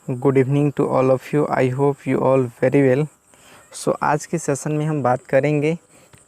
Good evening to all of you. I hope you all very well. So आज के session में हम बात करेंगे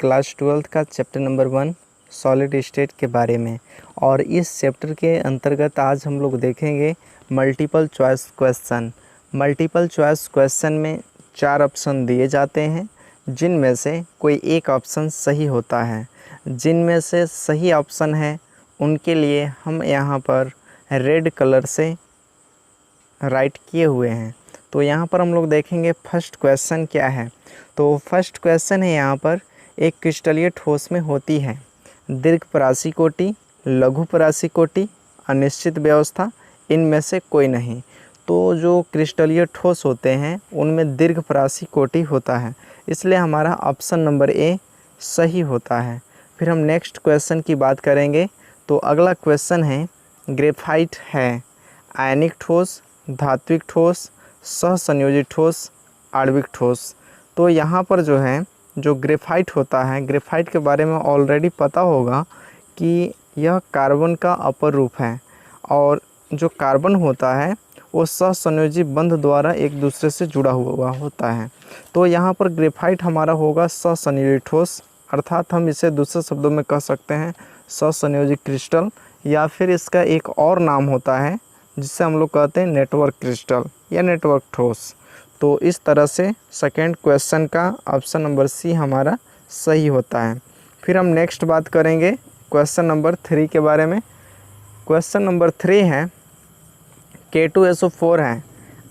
क्लास 12th का चैप्टर नंबर 1 सॉलिड स्टेट के बारे में। और इस चैप्टर के अंतर्गत आज हम लोग देखेंगे multiple choice question. Multiple choice question में 4 ऑप्शन दिए जाते हैं, जिनमें से कोई एक ऑप्शन सही होता है। जिनमें से सही ऑप्शन है उनके लिए हम यहाँ पर रेड कलर से राइट किए हुए हैं। तो यहाँ पर हम लोग देखेंगे फर्स्ट क्वेश्चन क्या है। तो फर्स्ट क्वेश्चन है यहाँ पर, एक क्रिस्टलीय ठोस में होती है दीर्घ परासी कोटि, लघु परासी कोटि, अनिश्चित व्यवस्था, इनमें से कोई नहीं। तो जो क्रिस्टलीय ठोस होते हैं उनमें दीर्घ परासी कोटि होता है, इसलिए हमारा ऑप्शन नंबर ए सही होता है। फिर हम नेक्स्ट क्वेश्चन की बात करेंगे। तो अगला क्वेश्चन है, ग्रेफाइट है आयनिक ठोस, धात्विक ठोस, सहसंयोजित ठोस, आणविक ठोस। तो यहाँ पर जो है जो ग्रेफाइट होता है, ग्रेफाइट के बारे में ऑलरेडी पता होगा कि यह कार्बन का अपर रूप है, और जो कार्बन होता है वो सहसंयोजी बंध द्वारा एक दूसरे से जुड़ा हुआ होता है। तो यहाँ पर ग्रेफाइट हमारा होगा सहसंयोजी ठोस, अर्थात हम इसे दूसरे शब्दों में कह सकते हैं सहसंयोजी क्रिस्टल, या फिर इसका एक और नाम होता है जिससे हम लोग कहते हैं नेटवर्क क्रिस्टल या नेटवर्क ठोस। तो इस तरह से सेकेंड क्वेश्चन का ऑप्शन नंबर सी हमारा सही होता है। फिर हम नेक्स्ट बात करेंगे क्वेश्चन नंबर 3 के बारे में। क्वेश्चन नंबर 3 है, K2SO4 है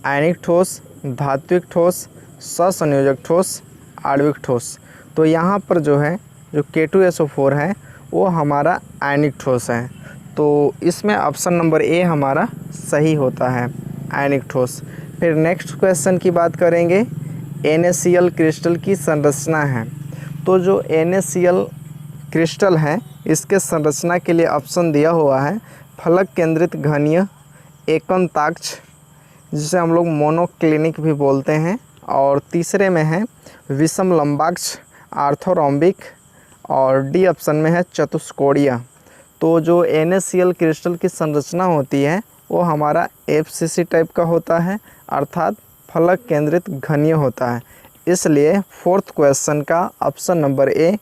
आयनिक ठोस, धात्विक ठोस, सहसंयोजक ठोस, आणविक ठोस। तो यहाँ पर जो है जो K2SO4 है वो हमारा आयनिक ठोस है, तो इसमें ऑप्शन नंबर ए हमारा सही होता है, आयनिक ठोस। फिर नेक्स्ट क्वेश्चन की बात करेंगे, NaCl क्रिस्टल की संरचना है। तो जो NaCl क्रिस्टल है इसके संरचना के लिए ऑप्शन दिया हुआ है फलक केंद्रित घनीय एकंताक्ष, जिसे हम लोग मोनोक्लिनिक भी बोलते हैं, और तीसरे में है विषम लंबाक्ष आर्थोरोम्बिक, और डी ऑप्शन में है चतुष्कोणीय। तो जो NaCl क्रिस्टल की संरचना होती है वो हमारा FCC टाइप का होता है, अर्थात फलक केंद्रित घनीय होता है, इसलिए फोर्थ क्वेश्चन का ऑप्शन नंबर ए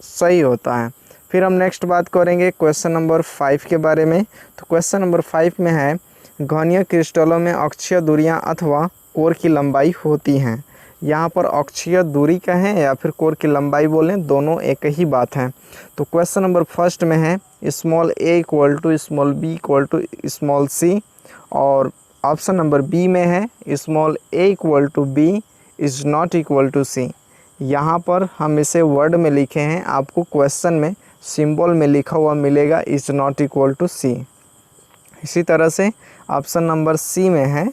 सही होता है। फिर हम नेक्स्ट बात करेंगे क्वेश्चन नंबर 5 के बारे में। तो क्वेश्चन नंबर 5 में है, घनीय क्रिस्टलों में अक्षीय दूरियां अथवा कोर की लंबाई होती हैं। यहाँ पर अक्षीय दूरी कहें या फिर कोर की लंबाई बोलें, दोनों एक ही बात है। तो क्वेश्चन नंबर फर्स्ट में है small a equal to small b equal to small c, और ऑप्शन नंबर बी में है small a equal to b is not equal to c। यहाँ पर हम इसे वर्ड में लिखे हैं, आपको क्वेश्चन में सिंबल में लिखा हुआ मिलेगा is not equal to c। इसी तरह से ऑप्शन नंबर सी में है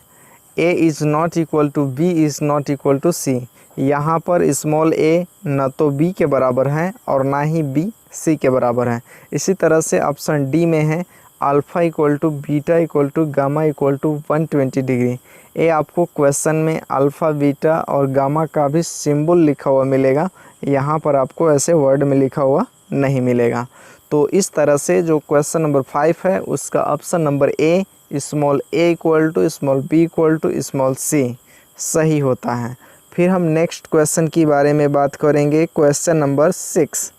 a is not equal to b is not equal to c। यहाँ पर स्मॉल a न तो b के बराबर है और ना ही b c के बराबर है। इसी तरह से ऑप्शन डी में है alpha equal to beta equal to gamma equal to 120 degree. ये आपको क्वेश्चन में अल्फ़ा, बीटा और गामा का भी सिंबल लिखा हुआ मिलेगा, यहाँ पर आपको ऐसे वर्ड में लिखा हुआ नहीं मिलेगा। तो इस तरह से जो क्वेश्चन नंबर 5 है उसका option number A small a equal to small b equal to small c सही होता है। फिर हम नेक्स्ट क्वेश्चन के बारे में बात करेंगे। क्वेश्चन नंबर 6,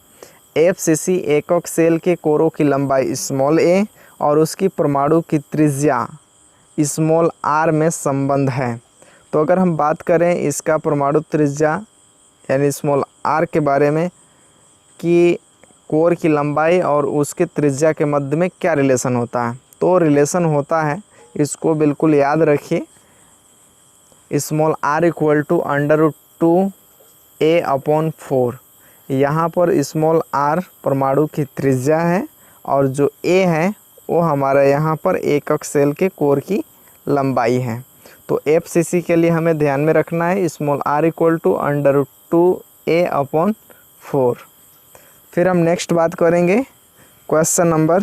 FCC एकक सेल के कोरों की लंबाई स्मॉल a और उसकी परमाणु की त्रिज्या स्मॉल r में संबंध है। तो अगर हम बात करें इसका परमाणु त्रिज्या यानी स्मॉल r के बारे में कि कोर की लंबाई और उसके त्रिज्या के मध्य में क्या रिलेशन होता है, तो रिलेशन होता है, इसको बिल्कुल याद रखिए, small r equal to √2a/4। यहाँ पर स्मॉल r परमाणु की त्रिज्या है और जो a है वो हमारा यहाँ पर एकक सेल के कोर की लंबाई है। तो FCC के लिए हमें ध्यान में रखना है small r equal to √2a/4। फिर हम नेक्स्ट बात करेंगे क्वेश्चन नंबर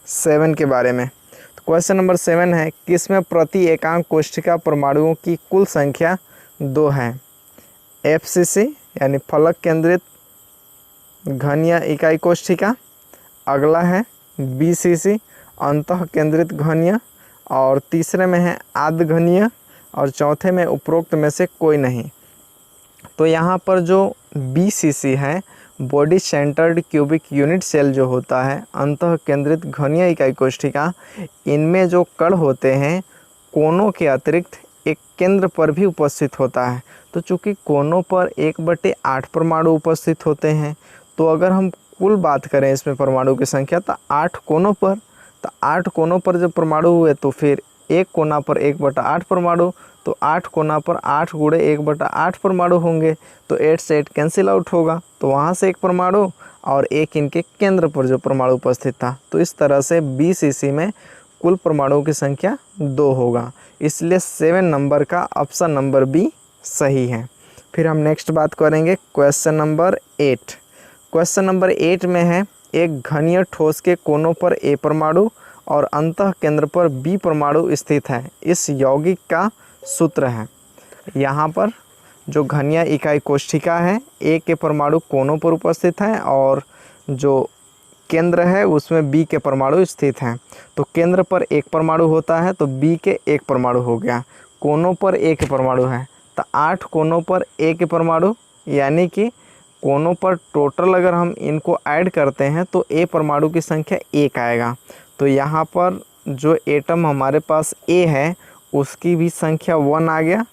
7 के बारे में। तो क्वेश्चन नंबर 7 है, किसमें प्रति एकांक कोष्ठिका परमाणुओं की कुल संख्या 2 है। FCC यानी फलक केंद्रित घनीय इकाई कोष्ठिका, अगला है BCC अंतः केंद्रित घनीय, और तीसरे में है आद्यघनीय और चौथे में उपरोक्त में से कोई नहीं। तो यहाँ पर जो BCC है, body centred cubic unit cell जो होता है, अंतः केंद्रित घनीय इकाई कोशिका, इनमें जो कण होते हैं कोनों के अतिरिक्त एक केंद्र पर भी उपस्थित होता है। तो चूँकि कोनों पर 1/8 परमाणु उपस्थित होते हैं, तो अगर हम कुल बात करें इसमें परमाणु की संख्या तो 8 कोनों पर, तो 8 कोनों पर जब परमाणु हुए तो फिर एक कोना पर 1/8 परमाणु, तो 8 कोना पर 8 गुणे 1/8 परमाणु होंगे। तो 8 से 8 कैंसिल आउट होगा, तो वहाँ से एक परमाणु और एक इनके केंद्र पर जो परमाणु उपस्थित था। तो इस तरह से BCC में कुल परमाणुओं की संख्या 2 होगा, इसलिए 7 नंबर का ऑप्शन नंबर B सही है। फिर हम नेक्स्ट बात करेंगे क्वेश्चन नंबर 8। क्वेश्चन नंबर 8 में है एक घनीय ठोस के कोनों पर A परमाणु और अंतः केंद्र पर B परमाणु स्थित है, इस यौगिक का सूत्र है। यहाँ पर जो घनीय इकाई कोशिका है, A के परमाणु कोनों पर उपस्थित हैं और जो केंद्र है उसमें B के परमाणु स्थित हैं। तो केंद्र पर एक परमाणु होता है तो B के एक परमाणु हो गया, कोनों पर A के परमाणु है तो 8 कोनों पर A के परमाणु, यानी कि कोनों पर टोटल अगर हम इनको ऐड करते हैं तो A परमाणु की संख्या 1 आएगा। तो यहाँ पर जो एटम हमारे पास A है उसकी भी संख्या 1 आ गया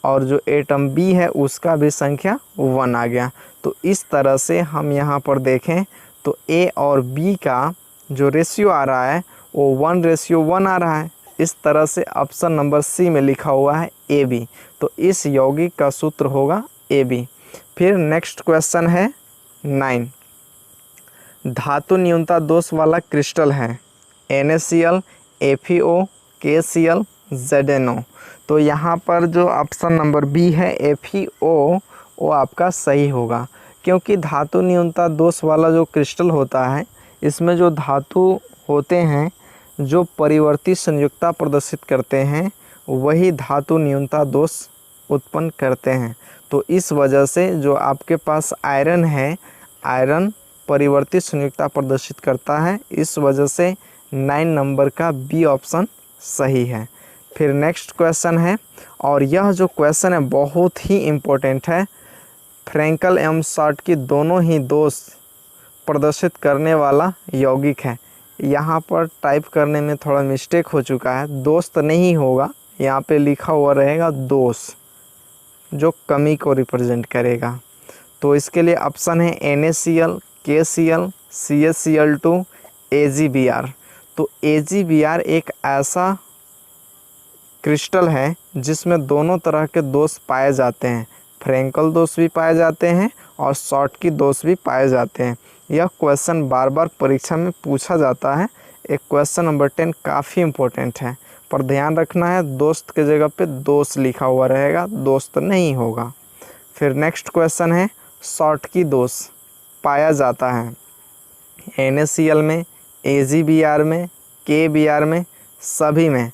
और जो एटम B है उसका भी संख्या 1 आ गया। तो इस तरह से हम यहाँ पर देखें तो A और B का जो रेशियो आ रहा है वो 1:1 आ रहा है। इस तरह से ऑप्शन नंबर C में लिखा हुआ है AB। तो इस यौगिक का सूत्र होगा AB। फिर नेक्स्ट क्वेश्चन है 9। धातु न्यूनता दोष वाला क्रिस्टल है NaCl, FeO, KCl, ZnO। तो यहाँ पर जो ऑप्शन नंबर B है FeO वो आपका सही होगा, क्योंकि धातु न्यूनता दोष वाला जो क्रिस्टल होता है इसमें जो धातु होते हैं जो परिवर्ती संयुक्ता प्रदर्शित करते हैं वही धातु न्यूनता दोष उत्पन्न करते हैं। तो इस वजह से जो आपके पास आयरन है, आयरन परिवर्ती संयुक्ता प्रदर्शित करता है, इस वजह से 9 नंबर का B ऑप्शन सही है। फिर नेक्स्ट क्वेश्चन है और यह जो क्वेश्चन है बहुत ही इम्पोर्टेंट है। फ्रैंकल एवं शॉर्ट की दोनों ही दोष प्रदर्शित करने वाला यौगिक है। यहाँ पर टाइप करने में थोड़ा मिस्टेक हो चुका है, दोष तो नहीं होगा, यहाँ पे लिखा हुआ रहेगा दोष जो कमी को रिप्रेजेंट करेगा। तो इसके लिए ऑप्शन है NaCl, KCl, CaCl2, AgBr। तो AgBr एक ऐसा क्रिस्टल है जिसमें दोनों तरह के दोष पाए जाते हैं, फ्रैंकल दोष भी पाए जाते हैं और शॉर्ट की दोष भी पाए जाते हैं। यह क्वेश्चन बार बार परीक्षा में पूछा जाता है। एक क्वेश्चन नंबर 10 काफ़ी इम्पोर्टेंट है, पर ध्यान रखना है दोस्त के जगह पे दोष लिखा हुआ रहेगा, दोस्त नहीं होगा। फिर नेक्स्ट क्वेश्चन है शॉर्ट की दोष पाया जाता है NaCl में, AgBr में, KBr में, सभी में।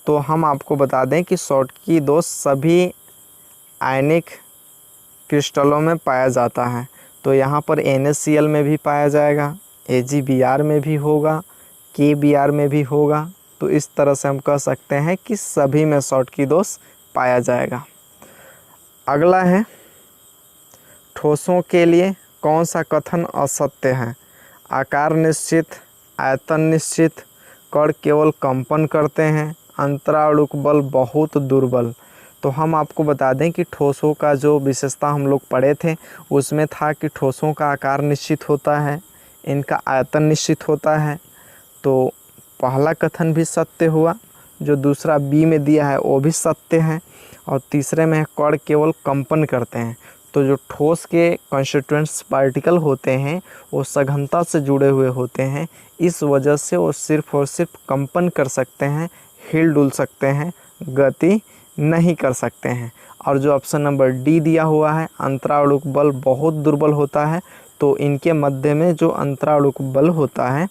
तो हम आपको बता दें कि शॉर्ट की दोष सभी आयनिक क्रिस्टलों में पाया जाता है। तो यहाँ पर NaCl में भी पाया जाएगा, AgBr में भी होगा, KBr में भी होगा। तो इस तरह से हम कह सकते हैं कि सभी में शॉर्ट की दोष पाया जाएगा। अगला है ठोसों के लिए कौन सा कथन असत्य है? आकार निश्चित, आयतन निश्चित, कण केवल कंपन करते हैं, अंतराणुक बल बहुत दुर्बल। तो हम आपको बता दें कि ठोसों का जो विशेषता हम लोग पढ़े थे उसमें था कि ठोसों का आकार निश्चित होता है, इनका आयतन निश्चित होता है। तो पहला कथन भी सत्य हुआ, जो दूसरा B में दिया है वो भी सत्य है, और तीसरे में कण केवल कंपन करते हैं। तो जो ठोस के कॉन्स्टिट्यूएंट्स पार्टिकल होते हैं वो सघनता से जुड़े हुए होते हैं, इस वजह से वो सिर्फ और सिर्फ कंपन कर सकते हैं, हिल डुल सकते हैं, गति नहीं कर सकते हैं। और जो ऑप्शन नंबर D दिया हुआ है अंतराणुक बल बहुत दुर्बल होता है, तो इनके मध्य में जो अंतराणुक बल होता है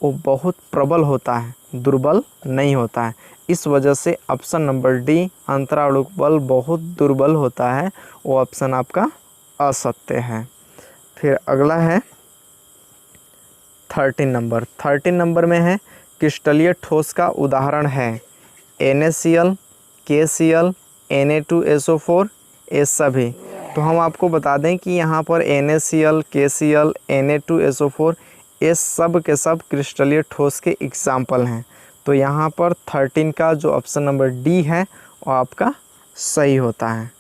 वो बहुत प्रबल होता है, दुर्बल नहीं होता है। इस वजह से ऑप्शन नंबर D अंतराणुक बल बहुत दुर्बल होता है, वो ऑप्शन आपका असत्य है। फिर अगला है 13 नंबर। 13 नंबर में है क्रिस्टलीय ठोस का उदाहरण है NaCl, KCl, Na2SO4 ये सभी। तो हम आपको बता दें कि यहाँ पर NaCl, KCl, Na2SO4 ये सब के सब क्रिस्टलीय ठोस के एग्जाम्पल हैं। तो यहाँ पर 13 का जो ऑप्शन नंबर डी है वो आपका सही होता है।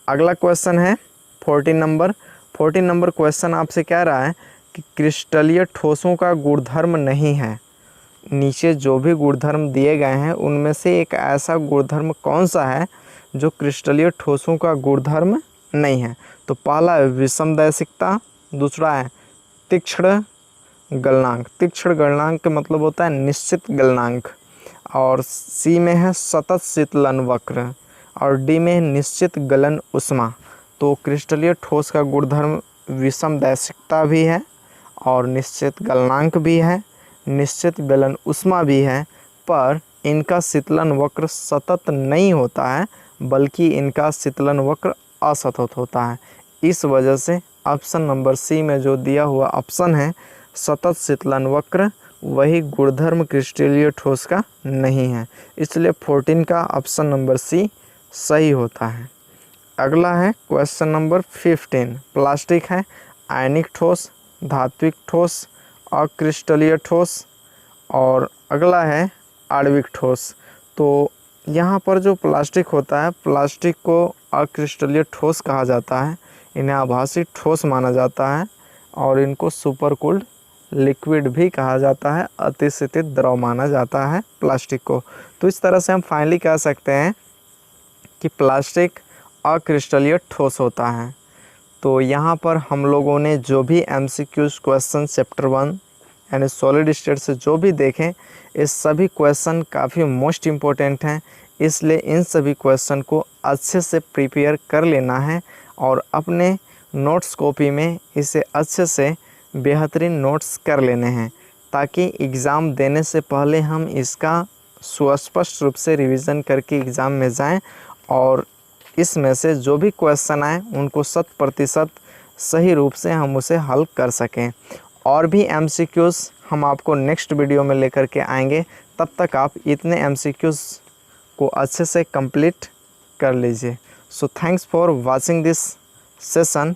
अगला क्वेश्चन है 14 नंबर। 14 नंबर क्वेश्चन आपसे कह रहा है कि क्रिस्टलीय ठोसों का गुणधर्म नहीं है। नीचे जो भी गुणधर्म दिए गए हैं उनमें से एक ऐसा गुणधर्म कौन सा है जो क्रिस्टलीय ठोसों का गुणधर्म नहीं है। तो पहला है विषमदैशिकता, दूसरा है तीक्ष्ण गलनांक। तीक्ष्ण गलनांक का मतलब होता है निश्चित गलनांक, और सी में है सतत शीतलन वक्र, और डी में है निश्चित गलन उष्मा। तो क्रिस्टलीय ठोस का गुणधर्म विषमदैशिकता भी है और निश्चित गलनांक भी है, निश्चित गलन उष्मा भी है, पर इनका शीतलन वक्र सतत नहीं होता है बल्कि इनका शीतलन वक्र असतत होता है। इस वजह से ऑप्शन नंबर सी में जो दिया हुआ ऑप्शन है सतत शीतलन वक्र, वही गुणधर्म क्रिस्टलीय ठोस का नहीं है। इसलिए 14 का ऑप्शन नंबर सी सही होता है। अगला है क्वेश्चन नंबर 15। प्लास्टिक है आयनिक ठोस, धात्विक ठोस, अक्रिस्टलीय ठोस, और अगला है आणविक ठोस। तो यहाँ पर जो प्लास्टिक होता है, प्लास्टिक को अक्रिस्टलीय ठोस कहा जाता है, इन्हें आभासी ठोस माना जाता है, और इनको सुपरकूल्ड लिक्विड भी कहा जाता है, अतिशीतित द्रव माना जाता है प्लास्टिक को। तो इस तरह से हम फाइनली कह सकते हैं कि प्लास्टिक अक्रिस्टलीय ठोस होता है। तो यहाँ पर हम लोगों ने जो भी MCQs क्वेश्चन चैप्टर 1 यानी सॉलिड स्टेट से जो भी देखें, इस सभी क्वेश्चन काफ़ी मोस्ट इम्पोर्टेंट हैं। इसलिए इन सभी क्वेश्चन को अच्छे से प्रिपेयर कर लेना है और अपने नोट्स कॉपी में इसे अच्छे से बेहतरीन नोट्स कर लेने हैं, ताकि एग्ज़ाम देने से पहले हम इसका सुस्पष्ट रूप से रिवीजन करके एग्ज़ाम में जाएं और इसमें से जो भी क्वेश्चन आए उनको 100% सही रूप से हम उसे हल कर सकें। और भी MCQs हम आपको नेक्स्ट वीडियो में लेकर के आएंगे। तब तक आप इतने MCQs को अच्छे से कंप्लीट कर लीजिए। So thanks for watching this session.